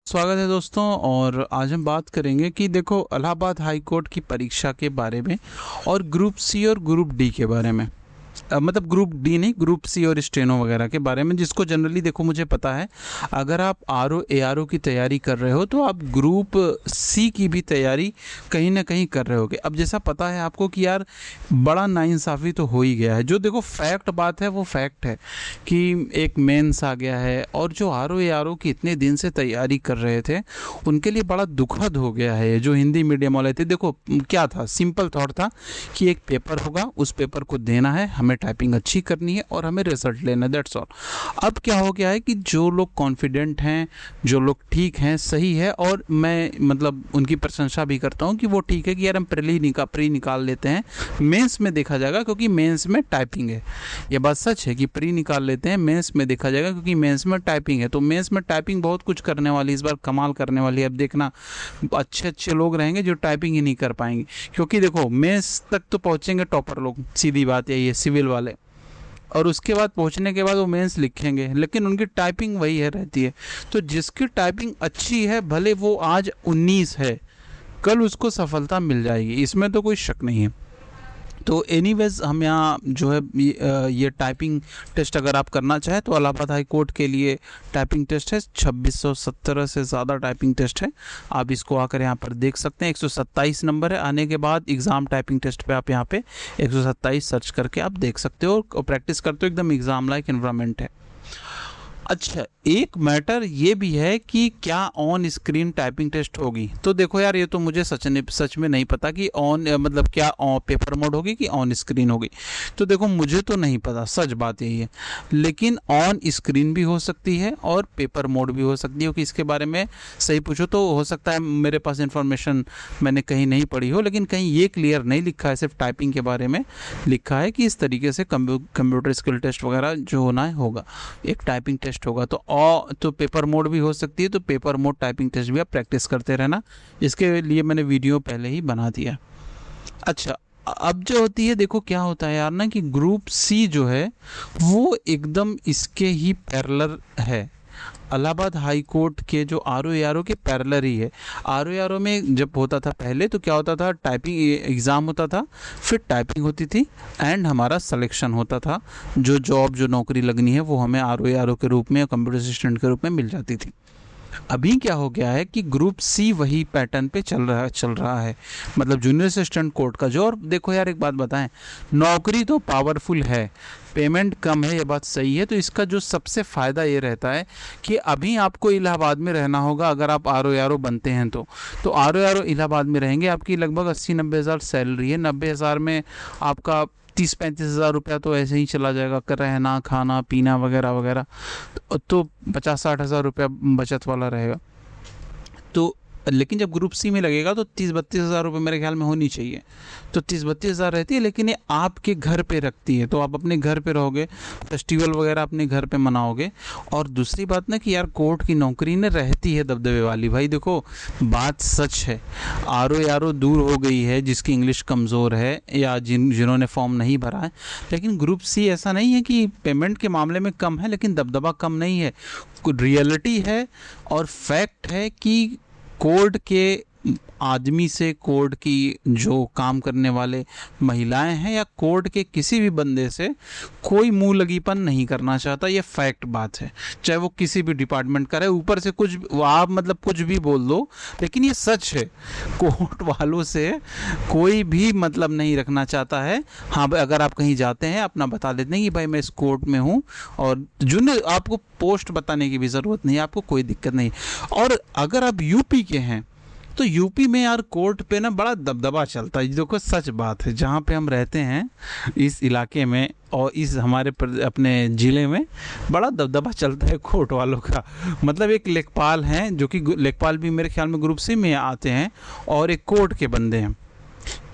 स्वागत है दोस्तों। और आज हम बात करेंगे कि देखो इलाहाबाद हाई कोर्ट की परीक्षा के बारे में और ग्रुप सी और ग्रुप डी के बारे में। मतलब ग्रुप डी नहीं, ग्रुप सी और स्टेनो वगैरह के बारे में, जिसको जनरली देखो मुझे पता है अगर आप R O A R O की तैयारी कर रहे हो तो आप ग्रुप सी की भी तैयारी कहीं ना कहीं कर रहे होगे। अब जैसा पता है आपको कि यार बड़ा नाइंसाफ़ी तो हो ही गया है। जो देखो फैक्ट बात है वो फैक्ट है कि एक मेंस आ गया है और जो R O A R O की इतने दिन से तैयारी कर रहे थे उनके लिए बड़ा दुखद हो गया है। जो हिंदी मीडियम वाले थे, देखो क्या था, सिंपल थॉट था कि एक पेपर होगा, उस पेपर को देना है, हमें टाइपिंग अच्छी करनी है और हमें रिजल्ट लेना है, दैट्स ऑल। अब क्या हो गया है कि जो लोग कॉन्फिडेंट हैं, जो लोग ठीक हैं, सही है, और मैं मतलब उनकी प्रशंसा भी करता हूँ कि वो ठीक है कि यार हम प्री निकाल लेते हैं, मेंस में देखा जाएगा क्योंकि मेंस में टाइपिंग है। ये बात सच है कि प्री निकाल लेते हैं, मेंस में देखा जाएगा क्योंकि मेंस में टाइपिंग है। तो मेंस में टाइपिंग बहुत कुछ करने वाली, इस बार कमाल करने वाली है। अब देखना अच्छे अच्छे लोग रहेंगे जो टाइपिंग ही नहीं कर पाएंगे, क्योंकि देखो मेंस तक तो पहुंचेंगे टॉपर लोग, सीधी बात यही है, सिविल वाले, और उसके बाद पहुंचने के बाद वो मेंस लिखेंगे, लेकिन उनकी टाइपिंग वही है रहती है। तो जिसकी टाइपिंग अच्छी है, भले वो आज 19 है, कल उसको सफलता मिल जाएगी, इसमें तो कोई शक नहीं है। तो एनीवेज हम यहाँ जो है ये टाइपिंग टेस्ट अगर आप करना चाहें तो इलाहाबाद हाई कोर्ट के लिए टाइपिंग टेस्ट है, 2617 से ज़्यादा टाइपिंग टेस्ट है। आप इसको आकर यहाँ पर देख सकते हैं। 127 नंबर है। आने के बाद एग्ज़ाम टाइपिंग टेस्ट पे आप यहाँ पे 127 सर्च करके आप देख सकते हो और प्रैक्टिस करते हो। एकदम एग्ज़ाम लाइक इन्वायरमेंट है। अच्छा, एक मैटर ये भी है कि क्या ऑन स्क्रीन टाइपिंग टेस्ट होगी। तो देखो यार, ये तो मुझे सच में नहीं पता कि ऑन मतलब क्या पेपर मोड होगी कि ऑन स्क्रीन होगी। तो देखो मुझे तो नहीं पता, सच बात यही है। लेकिन ऑन स्क्रीन भी हो सकती है और पेपर मोड भी हो सकती है, कि इसके बारे में सही पूछो तो हो सकता है मेरे पास इन्फॉर्मेशन मैंने कहीं नहीं पढ़ी हो, लेकिन कहीं ये क्लियर नहीं लिखा है, सिर्फ टाइपिंग के बारे में लिखा है कि इस तरीके से कंप्यूटर स्किल टेस्ट वगैरह जो होना है होगा, एक टाइपिंग टेस्ट होगा। तो पेपर मोड भी हो सकती है, तो पेपर मोड टाइपिंग टेस्ट भी आप प्रैक्टिस करते रहना। इसके लिए मैंने वीडियो पहले ही बना दिया। अच्छा, अब जो होती है, देखो क्या होता है यार ना कि ग्रुप सी जो है वो एकदम इसके ही पैरेलल है। इलाहाबाद हाई कोर्ट के जो R O A R O के पैरेलल ही है। R O A R O में जब होता था पहले तो क्या होता था, टाइपिंग एग्ज़ाम होता था, फिर टाइपिंग होती थी एंड हमारा सिलेक्शन होता था। जो जॉब, जो नौकरी लगनी है वो हमें R O A R O के रूप में या कंप्यूटर असिस्टेंट के रूप में मिल जाती थी। अभी क्या हो गया है कि ग्रुप सी वही पैटर्न पे चल रहा है, मतलब जूनियर असिस्टेंट कोर्ट का जो। और देखो यार एक बात बताएं, नौकरी तो पावरफुल है, पेमेंट कम है, ये बात सही है। तो इसका जो सबसे फ़ायदा ये रहता है कि अभी आपको इलाहाबाद में रहना होगा। अगर आप आर ओ बनते हैं तो आर ओ इलाहाबाद में रहेंगे। आपकी लगभग 80-90 हज़ार सैलरी है। 90 हज़ार में आपका 30-35 हज़ार रुपया तो ऐसे ही चला जाएगा, कर रहना खाना पीना वगैरह वगैरह। तो 50-60 हज़ार रुपया बचत वाला रहेगा। तो लेकिन जब ग्रुप सी में लगेगा तो 30-32 हज़ार रुपये मेरे ख्याल में होनी चाहिए। तो 30-32 हज़ार रहती है, लेकिन ये आपके घर पे रखती है। तो आप अपने घर पे रहोगे, फेस्टिवल वगैरह अपने घर पे मनाओगे। और दूसरी बात ना कि यार कोर्ट की नौकरी ने रहती है दबदबे वाली। भाई देखो बात सच है, आर ओ दूर हो गई है जिसकी इंग्लिश कमज़ोर है या जिन्होंने फॉर्म नहीं भरा है। लेकिन ग्रुप सी ऐसा नहीं है कि पेमेंट के मामले में कम है, लेकिन दबदबा कम नहीं है। रियलिटी है और फैक्ट है कि कोर्ट के आदमी से, कोर्ट की जो काम करने वाले महिलाएं हैं या कोर्ट के किसी भी बंदे से कोई मुंह लगीपन नहीं करना चाहता। ये फैक्ट बात है, चाहे वो किसी भी डिपार्टमेंट का रहे। ऊपर से कुछ आप मतलब कुछ भी बोल दो, लेकिन ये सच है, कोर्ट वालों से कोई भी मतलब नहीं रखना चाहता है। हाँ, अगर आप कहीं जाते हैं अपना बता देते हैं कि भाई मैं इस कोर्ट में हूँ, और जूनियर, आपको पोस्ट बताने की भी ज़रूरत नहीं है, आपको कोई दिक्कत नहीं। और अगर आप यूपी के हैं तो यूपी में यार कोर्ट पे ना बड़ा दबदबा चलता है। देखो सच बात है, जहाँ पे हम रहते हैं इस इलाके में और इस हमारे अपने ज़िले में बड़ा दबदबा चलता है कोर्ट वालों का। मतलब एक लेखपाल हैं, जो कि लेखपाल भी मेरे ख्याल में ग्रुप सी में आते हैं, और एक कोर्ट के बंदे हैं।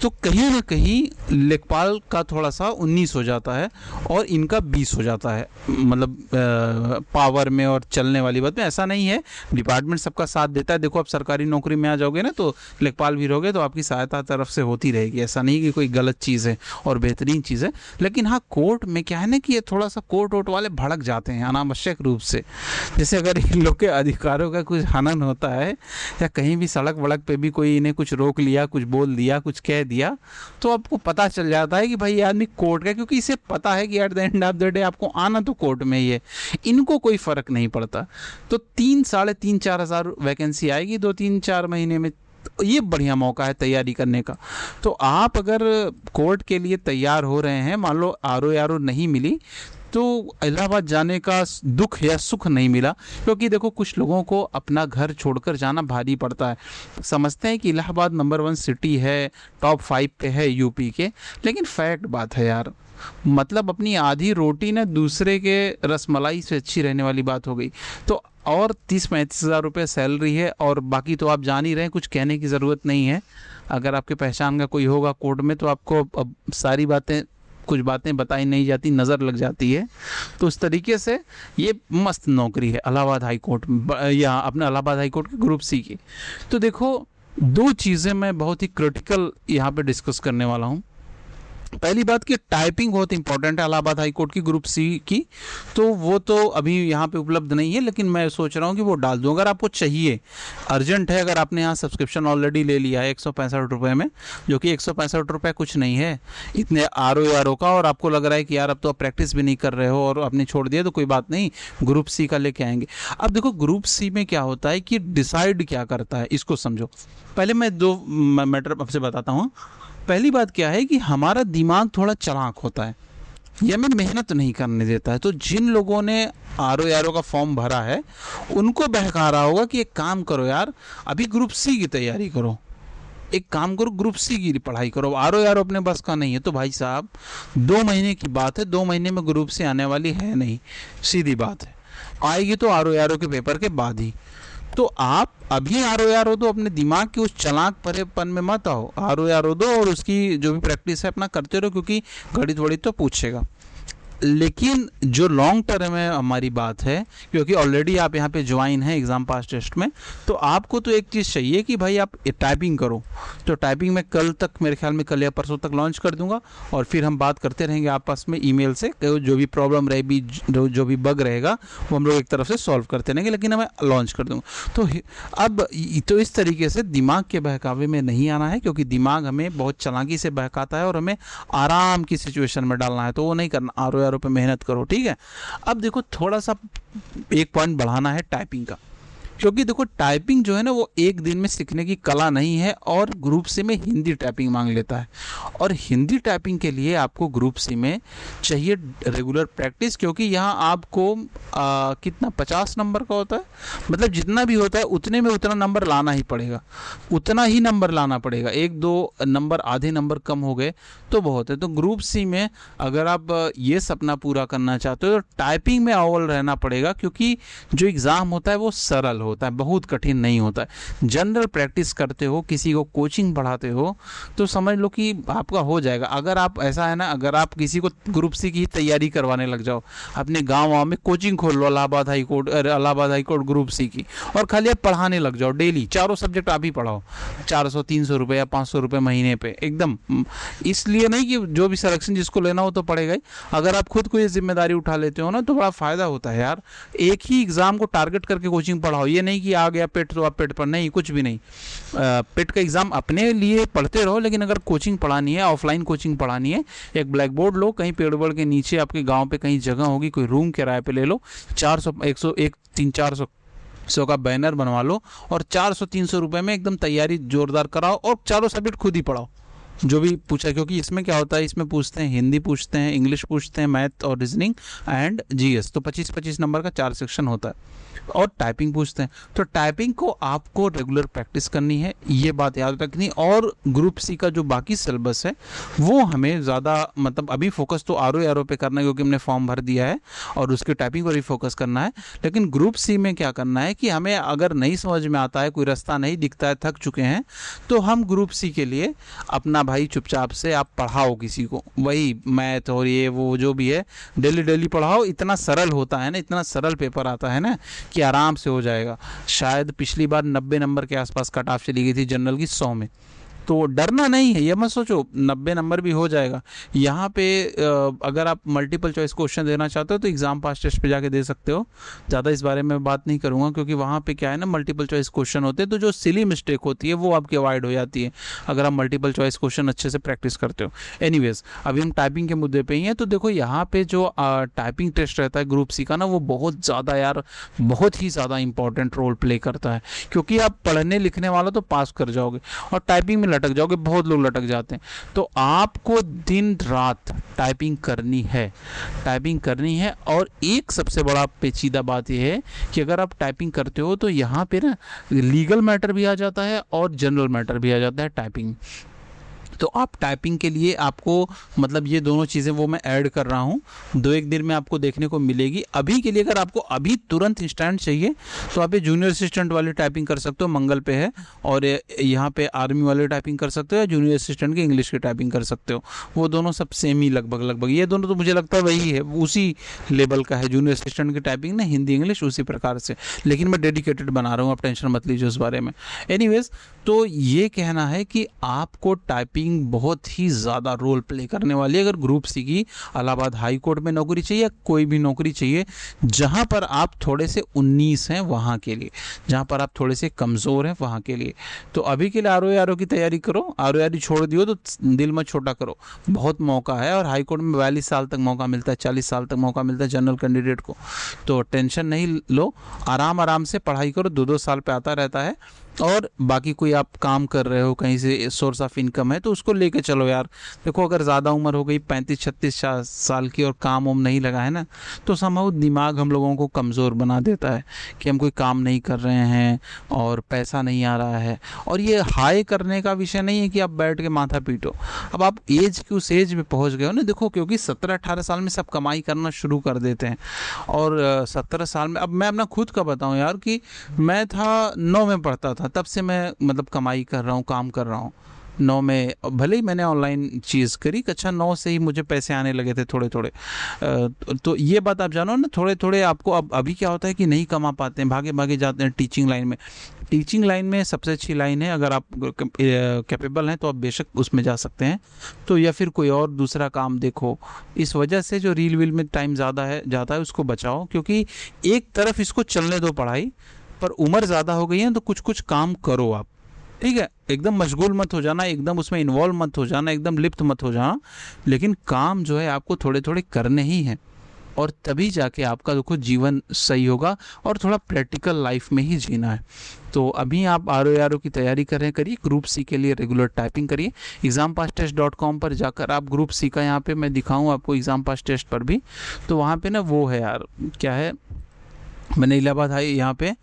तो कहीं ना कहीं लेखपाल का थोड़ा सा 19 हो जाता है और इनका 20 हो जाता है, मतलब पावर में और चलने वाली बात में। ऐसा नहीं है, डिपार्टमेंट सबका साथ देता है। देखो आप सरकारी नौकरी में आ जाओगे ना तो लेखपाल भी रहोगे तो आपकी सहायता तरफ से होती रहेगी, ऐसा नहीं कि कोई गलत चीज़ है और बेहतरीन चीज़ है। लेकिन हाँ, कोर्ट में क्या है ना कि ये थोड़ा सा कोर्ट वोट वाले भड़क जाते हैं अनावश्यक रूप से। जैसे अगर इन लोग के अधिकारों का कुछ हनन होता है या कहीं भी सड़क वड़क पे भी कोई इन्हें कुछ रोक लिया, कुछ बोल दिया, कुछ कह दिया, तो आपको पता चल जाता है कि भाई ये आदमी कोर्ट का, क्योंकि इसे पता है कि at the end of the day आपको आना तो कोर्ट में ही है, इनको कोई फ़र्क नहीं पड़ता। तो 3-4.5 हज़ार वैकेंसी आएगी 2-3-4 महीने में, तो ये बढ़िया मौका है तैयारी करने का। तो आप अगर कोर्ट के लिए तैयार हो रहे हैं, मान लो आरओ नहीं मिली तो इलाहाबाद जाने का दुख या सुख नहीं मिला, क्योंकि देखो कुछ लोगों को अपना घर छोड़कर जाना भारी पड़ता है। समझते हैं कि इलाहाबाद नंबर 1 सिटी है, टॉप 5 पे है यूपी के, लेकिन फैक्ट बात है यार, मतलब अपनी आधी रोटी ना दूसरे के रसमलाई से अच्छी रहने वाली बात हो गई। तो और 30-35 हज़ार रुपये सैलरी है, और बाकी तो आप जान ही रहे हैं, कुछ कहने की ज़रूरत नहीं है। अगर आपके पहचान का कोई होगा कोर्ट में तो आपको अब सारी बातें, कुछ बातें बताई नहीं जाती, नज़र लग जाती है। तो उस तरीके से ये मस्त नौकरी है इलाहाबाद हाई कोर्ट या अपने इलाहाबाद हाई कोर्ट के ग्रुप सी की। तो देखो 2 चीज़ें मैं बहुत ही क्रिटिकल यहाँ पे डिस्कस करने वाला हूँ। पहली बात कि टाइपिंग बहुत इंपॉर्टेंट है इलाहाबाद हाई कोर्ट की ग्रुप सी की, तो वो तो अभी यहाँ पे उपलब्ध नहीं है, लेकिन मैं सोच रहा हूँ कि वो डाल दूँ। अगर आपको चाहिए, अर्जेंट है, अगर आपने यहाँ सब्सक्रिप्शन ऑलरेडी ले लिया है 165 रुपये में, जो कि 165 रुपये कुछ नहीं है इतने आरओ का, और आपको लग रहा है कि यार अब तो आप प्रैक्टिस भी नहीं कर रहे हो और आपने छोड़ दिया, तो कोई बात नहीं, ग्रुप सी का लेके आएंगे। अब देखो ग्रुप सी में क्या होता है कि डिसाइड क्या करता है, इसको समझो। पहले मैं 2 मैटर आपसे बताता हूँ। पहली बात क्या है कि हमारा दिमाग थोड़ा चालाक होता है, ये हमें मेहनत नहीं करने देता है। तो जिन लोगों ने आरओ का फॉर्म भरा है उनको बहका रहा होगा कि एक काम करो यार, अभी ग्रुप सी की तैयारी करो, एक काम करो ग्रुप सी की पढ़ाई करो, आरओ अपने बस का नहीं है। तो भाई साहब 2 महीने की बात है, 2 महीने में ग्रुप सी आने वाली है नहीं, सीधी बात है, आएगी तो आरओ के पेपर के बाद ही। तो आप अभी आरओ दो, अपने दिमाग के उस चालाक परेपन में मत आओ, आरओ दो और उसकी जो भी प्रैक्टिस है अपना करते रहो, क्योंकि घड़ी थोड़ी तो पूछेगा। लेकिन जो लॉन्ग टर्म में हमारी बात है, क्योंकि ऑलरेडी आप यहाँ पे ज्वाइन हैं एग्ज़ाम पास टेस्ट में, तो आपको तो एक चीज़ चाहिए कि भाई आप टाइपिंग करो। तो टाइपिंग में कल तक, मेरे ख्याल में कल या परसों तक लॉन्च कर दूंगा, और फिर हम बात करते रहेंगे आपस में ईमेल से, जो भी प्रॉब्लम रहेगी, जो भी बग रहेगा वो हम लोग एक तरफ से सॉल्व करते रहेंगे, लेकिन हमें लॉन्च कर दूँगा। तो अब तो इस तरीके से दिमाग के बहकावे में नहीं आना है, क्योंकि दिमाग हमें बहुत चालाकी से बहकाता है और हमें आराम की सिचुएशन में डालना है, तो वो नहीं करना, आरओ पे मेहनत करो, ठीक है। अब देखो थोड़ा सा एक पॉइंट बढ़ाना है टाइपिंग का, क्योंकि देखो टाइपिंग जो है ना वो एक दिन में सीखने की कला नहीं है, और ग्रुप सी में हिंदी टाइपिंग मांग लेता है, और हिंदी टाइपिंग के लिए आपको ग्रुप सी में चाहिए रेगुलर प्रैक्टिस, क्योंकि यहाँ आपको कितना 50 नंबर का होता है, मतलब जितना भी होता है उतने में उतना नंबर लाना ही पड़ेगा, उतना ही नंबर लाना पड़ेगा। 1-2 नंबर, आधे नंबर कम हो गए तो बहुत है। तो ग्रुप सी में अगर आप ये सपना पूरा करना चाहते हो तो टाइपिंग में अव्वल रहना पड़ेगा, क्योंकि जो एग्ज़ाम होता है वो सरल होता है, बहुत कठिन नहीं होता है। जनरल प्रैक्टिस करते हो, किसी को कोचिंग पढ़ाते हो, तो समझ लो कि आपका हो जाएगा। अगर आप ऐसा है ना, अगर आप किसी को ग्रुप सी की तैयारी करवाने लग जाओ, अपने गाँव में कोचिंग खोल लो Allahabad high court group C की, और खाली आप पढ़ाने लग जाओ, डेली 4 सब्जेक्ट आप ही पढ़ाओ, 400-300 रुपये या 500 रुपये महीने पे, एकदम इसलिए नहीं कि जो भी सिलेक्शन जिसको लेना हो तो पड़ेगा ही। अगर आप खुद को ये जिम्मेदारी उठा लेते हो ना तो बड़ा फ़ायदा होता है यार। एक ही एग्ज़ाम को टारगेट करके कोचिंग पढ़ाओ, ये नहीं कि आ गया पेट तो आप पेट पर, नहीं, कुछ भी नहीं। पेट का एग्ज़ाम अपने लिए पढ़ते रहो, लेकिन अगर कोचिंग पढ़ानी है, ऑफलाइन कोचिंग पढ़ानी है, एक ब्लैक बोर्ड लो, कहीं पेड़ वेड़ के नीचे आपके गाँव पे कहीं जगह होगी, कोई रूम किराए पे ले लो, 300-400 का बैनर बनवा लो, और 400-300 रुपये में एकदम तैयारी जोरदार कराओ, और चारों सब्जेक्ट खुद ही पढ़ाओ जो भी पूछा। क्योंकि इसमें क्या होता है, इसमें पूछते हैं हिंदी, पूछते हैं इंग्लिश, पूछते हैं मैथ और रीजनिंग एंड जीएस, तो 25-25 नंबर का 4 सेक्शन होता है, और टाइपिंग पूछते हैं। तो टाइपिंग को आपको रेगुलर प्रैक्टिस करनी है, ये बात याद रखनी। और ग्रुप सी का जो बाकी सिलेबस है वो हमें ज़्यादा, मतलब अभी फोकस तो आरओ पे करना है, क्योंकि हमने फॉर्म भर दिया है, और उसके टाइपिंग पर भी फोकस करना है। लेकिन ग्रुप सी में क्या करना है कि हमें अगर नहीं समझ में आता है, कोई रास्ता नहीं दिखता है, थक चुके हैं, तो हम ग्रुप सी के लिए अपना भाई चुपचाप से आप पढ़ाओ किसी को, वही मैथ और ये वो जो भी है डेली डेली पढ़ाओ। इतना सरल होता है ना, इतना सरल पेपर आता है ना कि आराम से हो जाएगा। शायद पिछली बार 90 नंबर के आसपास कट ऑफ चली गई थी जनरल की 100 में। तो डरना नहीं है, ये मत सोचो 90 नंबर भी हो जाएगा। यहाँ पे अगर आप मल्टीपल चॉइस क्वेश्चन देना चाहते हो तो एग्ज़ाम पास टेस्ट पे जाके दे सकते हो। ज़्यादा इस बारे में बात नहीं करूँगा क्योंकि वहाँ पे क्या है ना, मल्टीपल चॉइस क्वेश्चन होते हैं तो जो सिली मिस्टेक होती है वो आपकी अवॉइड हो जाती है अगर आप मल्टीपल चॉइस क्वेश्चन अच्छे से प्रैक्टिस करते हो। एनीवेज, अभी हम टाइपिंग के मुद्दे पे ही हैं। तो देखो यहाँ पे जो टाइपिंग टेस्ट रहता है ग्रुप सी का ना, वो बहुत ज़्यादा यार, बहुत ही ज़्यादा इंपॉर्टेंट रोल प्ले करता है। क्योंकि आप पढ़ने लिखने वाला तो पास कर जाओगे और टाइपिंग में लटक जाओगे, बहुत लोग लटक जाते हैं। तो आपको दिन रात टाइपिंग करनी है, टाइपिंग करनी है। और एक सबसे बड़ा पेचीदा बात यह है कि अगर आप टाइपिंग करते हो तो यहाँ पे ना लीगल मैटर भी आ जाता है और जनरल मैटर भी आ जाता है टाइपिंग। तो आप टाइपिंग के लिए आपको मतलब ये दोनों चीज़ें वो मैं ऐड कर रहा हूँ, 2-1 दिन में आपको देखने को मिलेगी। अभी के लिए अगर आपको अभी तुरंत इंस्टेंट चाहिए तो आप ये जूनियर असिस्टेंट वाली टाइपिंग कर सकते हो, मंगल पे है। और यहाँ पे आर्मी वाली टाइपिंग कर सकते हो या जूनियर असिस्टेंट की इंग्लिश की टाइपिंग कर सकते हो। वो दोनों सब सेम ही लगभग ये दोनों तो मुझे लगता है वही है, उसी लेवल का है जूनियर असिस्टेंट की टाइपिंग ना, हिंदी इंग्लिश उसी प्रकार से। लेकिन मैं डेडिकेटेड बना रहा हूँ, आप टेंशन मत लीजिए उस बारे में। एनीवेज, तो ये कहना है कि आपको टाइपिंग बहुत ही ज़्यादा रोल प्ले करने वाली है। अगर ग्रुप सी की इलाहाबाद हाई कोर्ट में नौकरी चाहिए या कोई भी नौकरी चाहिए जहां पर आप थोड़े से 19 हैं वहां के लिए, जहां पर आप थोड़े से कमज़ोर हैं वहां के लिए। तो अभी के लिए आरओ की तैयारी करो। आरओ छोड़ दियो तो दिल मत छोटा करो, बहुत मौका है। और हाई कोर्ट में 42 साल तक मौका मिलता है, 40 साल तक मौका मिलता है जनरल कैंडिडेट को। तो टेंशन नहीं लो, आराम से पढ़ाई करो, 2-2 साल पे आता रहता है। और बाकी कोई आप काम कर रहे हो, कहीं से सोर्स ऑफ इनकम है तो उसको लेके चलो यार। देखो अगर ज़्यादा उम्र हो गई 35-36 साल की और काम उम नहीं लगा है ना, तो समहाउ दिमाग हम लोगों को कमज़ोर बना देता है कि हम कोई काम नहीं कर रहे हैं और पैसा नहीं आ रहा है। और ये हाई करने का विषय नहीं है कि आप बैठ के माथा पीटो। अब आप एज की उस एज में पहुँच गए हो ना, देखो क्योंकि 17-18 साल में सब कमाई करना शुरू कर देते हैं। और 17 साल में, अब मैं अपना खुद का बताऊँ यार कि मैं था 9 में पढ़ता था, तब से मैं मतलब कमाई कर रहा हूँ, काम कर रहा हूँ। 9 में भले ही मैंने ऑनलाइन चीज़ करी, कक्षा 9 से ही मुझे पैसे आने लगे थे थोड़े थोड़े। तो ये बात आप जानो ना, थोड़े थोड़े आपको। अब अभी क्या होता है कि नहीं कमा पाते हैं, भागे भागे जाते हैं टीचिंग लाइन में। टीचिंग लाइन में सबसे अच्छी लाइन है, अगर आप कैपेबल हैं तो आप बेशक उसमें जा सकते हैं। तो या फिर कोई और दूसरा काम देखो। इस वजह से जो रील वील में टाइम ज़्यादा है जाता है उसको बचाओ, क्योंकि एक तरफ इसको चलने दो पढ़ाई, पर उम्र ज़्यादा हो गई है तो कुछ कुछ काम करो आप, ठीक है। एकदम मशगूल मत हो जाना, एकदम उसमें इन्वॉल्व मत हो जाना, एकदम लिप्त मत हो जाना, लेकिन काम जो है आपको थोड़े थोड़े करने ही हैं। और तभी जाके आपका देखो जीवन सही होगा और थोड़ा प्रैक्टिकल लाइफ में ही जीना है। तो अभी आप आरओ की तैयारी करिए, ग्रुप सी के लिए रेगुलर टाइपिंग करिए। exampasstest.com पर जाकर आप ग्रुप सी का, यहाँ पे मैं दिखाऊँ आपको एग्ज़ाम पास टेस्ट पर भी, तो वहाँ पे ना वो है यार, क्या है, मैंने इलाहाबाद हाई यहाँ पे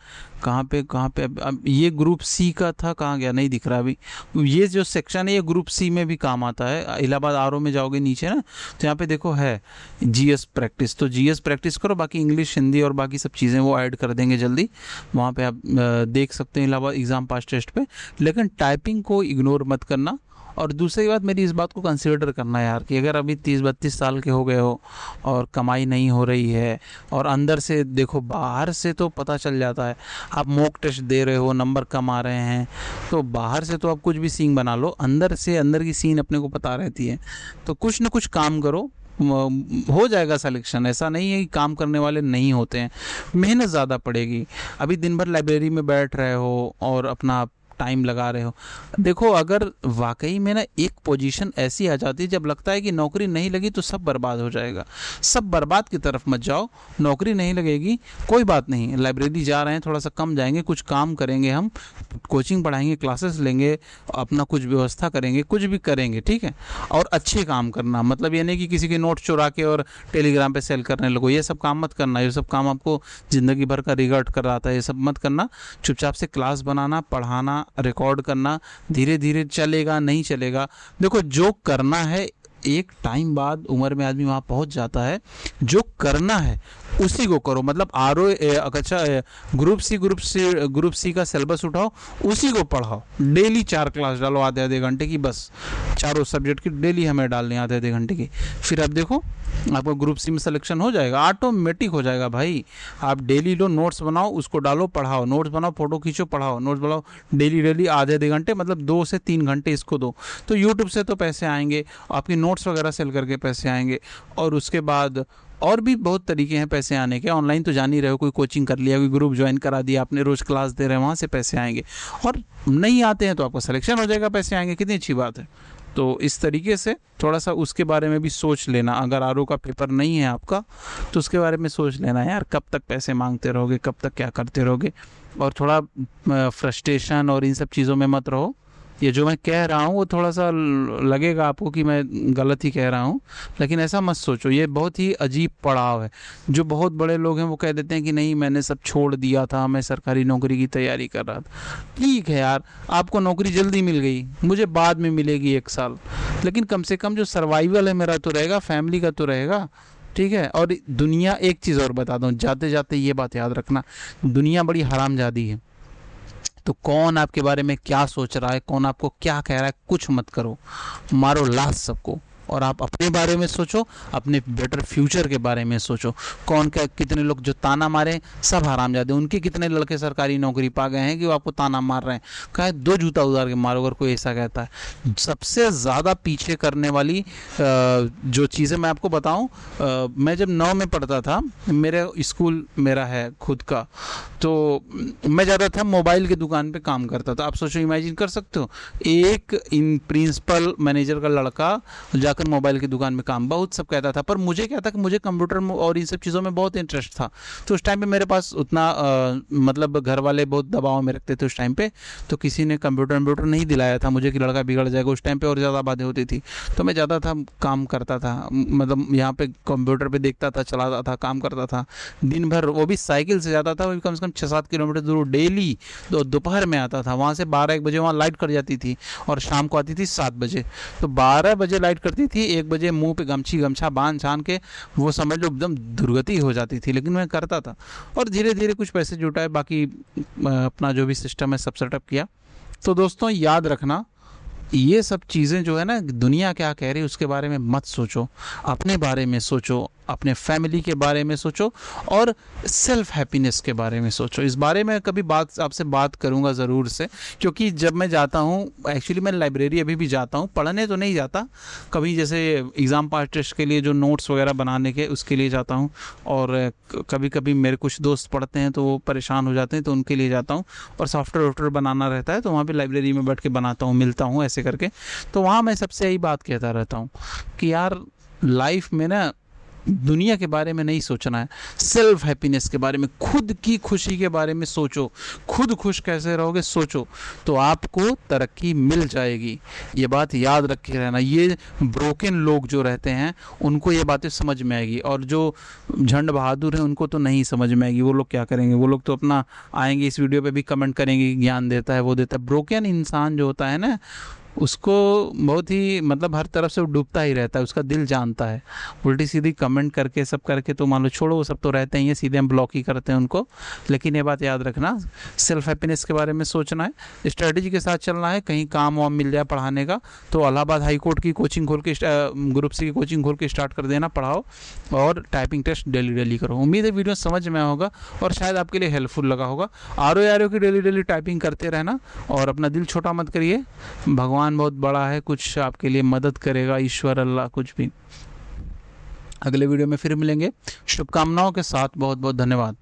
कहाँ पे अब ये ग्रुप सी का था, कहाँ गया, नहीं दिख रहा अभी। ये जो सेक्शन है ये ग्रुप सी में भी काम आता है। इलाहाबाद आरओ में जाओगे नीचे ना, तो यहाँ पे देखो है जीएस प्रैक्टिस, तो जीएस प्रैक्टिस करो। बाकी इंग्लिश, हिंदी और बाकी सब चीज़ें वो ऐड कर देंगे जल्दी, वहाँ पे आप देख सकते हैं इलाहाबाद एग्ज़ाम पास टेस्ट पे। लेकिन टाइपिंग को इग्नोर मत करना। और दूसरी बात, मेरी इस बात को कंसिडर करना यार कि अगर अभी 30-32 साल के हो गए हो और कमाई नहीं हो रही है, और अंदर से देखो, बाहर से तो पता चल जाता है, आप मॉक टेस्ट दे रहे हो, नंबर कम आ रहे हैं, तो बाहर से तो आप कुछ भी सीन बना लो, अंदर से अंदर की सीन अपने को पता रहती है। तो कुछ ना कुछ काम करो, हो जाएगा सिलेक्शन। ऐसा नहीं है कि काम करने वाले नहीं होते हैं, मेहनत ज़्यादा पड़ेगी। अभी दिन भर लाइब्रेरी में बैठ रहे हो और अपना टाइम लगा रहे हो, देखो अगर वाकई में ना एक पोजीशन ऐसी आ जाती है जब लगता है कि नौकरी नहीं लगी तो सब बर्बाद हो जाएगा। सब बर्बाद की तरफ मत जाओ। नौकरी नहीं लगेगी कोई बात नहीं, लाइब्रेरी जा रहे हैं, थोड़ा सा कम जाएंगे, कुछ काम करेंगे, हम कोचिंग पढ़ाएंगे, क्लासेस लेंगे, अपना कुछ व्यवस्था करेंगे, कुछ भी करेंगे, ठीक है। और अच्छे काम करना, मतलब ये नहीं कि किसी के नोट चुरा के और टेलीग्राम पे सेल करने लगो, ये सब काम मत करना। ये सब काम आपको ज़िंदगी भर का रिग्रेट कराता है, ये सब मत करना। चुपचाप से क्लास बनाना, पढ़ाना, रिकॉर्ड करना, धीरे धीरे चलेगा, नहीं चलेगा। देखो जो करना है एक टाइम बाद उम्र में आदमी वहाँ पहुँच जाता है, जो करना है उसी को करो। मतलब अच्छा ग्रुप सी का सिलेबस उठाओ, उसी को पढ़ाओ, डेली 4 क्लास डालो आधे आधे घंटे की, बस चारों सब्जेक्ट की डेली हमें डालनी आधे आधे घंटे की। फिर आप देखो आपको ग्रुप सी में सिलेक्शन हो जाएगा, ऑटोमेटिक हो जाएगा भाई। आप डेली लो, नोट्स बनाओ, उसको डालो, पढ़ाओ, नोट्स बनाओ, फोटो खींचो, पढ़ाओ, नोट्स बनाओ, डेली आधे आधे घंटे, मतलब 2 से 3 घंटे इसको दो। तो यूट्यूब से तो पैसे आएंगे, आपकी नोट्स वगैरह सेल करके पैसे आएंगे, और उसके बाद और भी बहुत तरीके हैं पैसे आने के। ऑनलाइन तो जान ही रहे हो, कोई कोचिंग कर लिया, कोई ग्रुप ज्वाइन करा दिया आपने, रोज़ क्लास दे रहे हैं, वहाँ से पैसे आएंगे। और नहीं आते हैं तो आपका सिलेक्शन हो जाएगा, पैसे आएंगे, कितनी अच्छी बात है। तो इस तरीके से थोड़ा सा उसके बारे में भी सोच लेना। अगर आरओ का पेपर नहीं है आपका तो उसके बारे में सोच लेना यार, कब तक पैसे मांगते रहोगे, कब तक क्या करते रहोगे। और थोड़ा फ्रस्ट्रेशन और इन सब चीज़ों में मत रहो। ये जो मैं कह रहा हूँ वो थोड़ा सा लगेगा आपको कि मैं गलत ही कह रहा हूँ, लेकिन ऐसा मत सोचो। ये बहुत ही अजीब पड़ाव है। जो बहुत बड़े लोग हैं वो कह देते हैं कि नहीं मैंने सब छोड़ दिया था, मैं सरकारी नौकरी की तैयारी कर रहा था। ठीक है यार, आपको नौकरी जल्दी मिल गई, मुझे बाद में मिलेगी 1 साल, लेकिन कम से कम जो सर्वाइवल है मेरा तो रहेगा, फैमिली का तो रहेगा। ठीक है। और दुनिया, एक चीज़ और बता दूँ जाते जाते, ये बात याद रखना, दुनिया बड़ी हरामजादी है। तो कौन आपके बारे में क्या सोच रहा है, कौन आपको क्या कह रहा है, कुछ मत करो, मारो लाश सबको, और आप अपने बारे में सोचो, अपने बेटर फ्यूचर के बारे में सोचो। कौन क्या, कितने लोग जो ताना मारे, सब हरामजादे, उनके कितने लड़के सरकारी नौकरी पा गए हैं कि वो आपको ताना मार रहे हैं। कहे 2 जूता उतार के मारो अगर कोई ऐसा कहता है। सबसे ज़्यादा पीछे करने वाली जो चीज़ें मैं आपको बताऊं, मैं जब 9 में पढ़ता था, मेरे स्कूल मेरा है खुद का, तो मैं ज़्यादा था मोबाइल की दुकान पे काम करता था। आप सोचो, इमेजिन कर सकते हो, एक इन प्रिंसिपल मैनेजर का लड़का जाकर मोबाइल की दुकान में काम, बहुत सब कहता था, पर मुझे क्या था कि मुझे कंप्यूटर और इन सब चीज़ों में बहुत इंटरेस्ट था। तो उस टाइम पे मेरे पास उतना मतलब घर वाले बहुत दबाव में रखते थे उस टाइम पे, तो किसी ने कंप्यूटर नहीं दिलाया था मुझे कि लड़का बिगड़ जाएगा। उस टाइम पे और ज़्यादा बातें होती थी, तो मैं ज़्यादा था काम करता था, मतलब यहाँ पे कंप्यूटर पे देखता था, चलाता था, काम करता था दिन भर। वो भी साइकिल से जाता था, वो भी कम से कम 6-7 किलोमीटर दूर डेली। तो दोपहर में आता था, वहाँ से 12-1 बजे वहाँ लाइट कट जाती थी, और शाम को आती थी 7 बजे। तो 12 बजे लाइट कटती थी, 1 बजे मुंह पे गमछा बांध छान के, वो समझ लो एकदम दुर्गति हो जाती थी, लेकिन मैं करता था। और धीरे धीरे कुछ पैसे जुटाए, बाकी अपना जो भी सिस्टम है सब सेटअप किया। तो दोस्तों याद रखना, ये सब चीज़ें जो है ना, दुनिया क्या कह रही है उसके बारे में मत सोचो, अपने बारे में सोचो, अपने फैमिली के बारे में सोचो, और सेल्फ हैप्पीनेस के बारे में सोचो। इस बारे में कभी आपसे बात करूंगा ज़रूर से, क्योंकि जब मैं जाता हूँ, एक्चुअली मैं लाइब्रेरी अभी भी जाता हूँ, पढ़ने तो नहीं जाता, कभी जैसे एग्ज़ाम पास टेस्ट के लिए जो नोट्स वगैरह बनाने के उसके लिए जाता हूँ, और कभी कभी मेरे कुछ दोस्त पढ़ते हैं तो वो परेशान हो जाते हैं तो उनके लिए जाता हूँ, और सॉफ्टवेयर बनाना रहता है तो वहाँ पर लाइब्रेरी में बैठ के बनाता हूँ, मिलता हूँ ऐसे करके। तो वहाँ मैं सबसे यही बात कहता रहता हूँ कि यार लाइफ में ना दुनिया के बारे में नहीं सोचना है, सेल्फ हैप्पीनेस के बारे में, खुद की खुशी के बारे में सोचो। खुद खुश कैसे रहोगे सोचो, तो आपको तरक्की मिल जाएगी। ये बात याद रखे रहना। ये ब्रोकन लोग जो रहते हैं उनको ये बातें समझ में आएगी, और जो झंड बहादुर हैं उनको तो नहीं समझ में आएगी। वो लोग क्या करेंगे, वो लोग तो अपना आएंगे इस वीडियो पे भी कमेंट करेंगे, ज्ञान देता है, वो देता है। ब्रोकन इंसान जो होता है ना, उसको बहुत ही मतलब हर तरफ से वो डूबता ही रहता है, उसका दिल जानता है। उल्टी सीधी कमेंट करके सब करके तो मान लो छोड़ो, वो सब तो रहते ही हैं, सीधे हम ब्लॉक ही करते हैं उनको। लेकिन ये बात याद रखना, सेल्फ हैप्पीनेस के बारे में सोचना है, स्ट्रेटजी के साथ चलना है। कहीं काम वाम मिल जाए पढ़ाने का तो इलाहाबाद हाई कोर्ट की कोचिंग खोल के, ग्रुप सी की कोचिंग खोल के स्टार्ट कर देना, पढ़ाओ, और टाइपिंग टेस्ट डेली करो। उम्मीद है वीडियो समझ में होगा और शायद आपके लिए हेल्पफुल लगा होगा। आर की डेली टाइपिंग करते रहना, और अपना दिल छोटा मत करिए। भगवान बहुत बड़ा है, कुछ आपके लिए मदद करेगा, ईश्वर, अल्लाह, कुछ भी। अगले वीडियो में फिर मिलेंगे। शुभकामनाओं के साथ बहुत बहुत धन्यवाद।